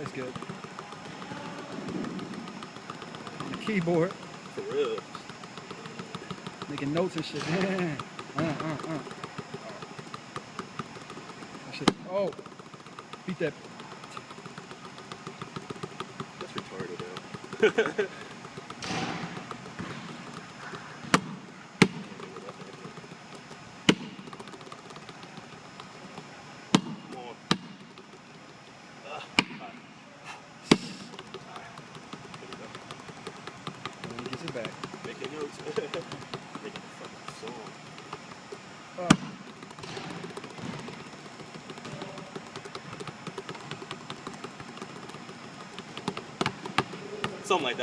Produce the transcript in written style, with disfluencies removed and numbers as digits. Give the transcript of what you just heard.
That's good. On the keyboard, For real. making notes and shit. That shit. Oh, beat that. That's retarded, though. Come on. And he gets it back. Making notes. Making a fucking song. Oh. Something like that.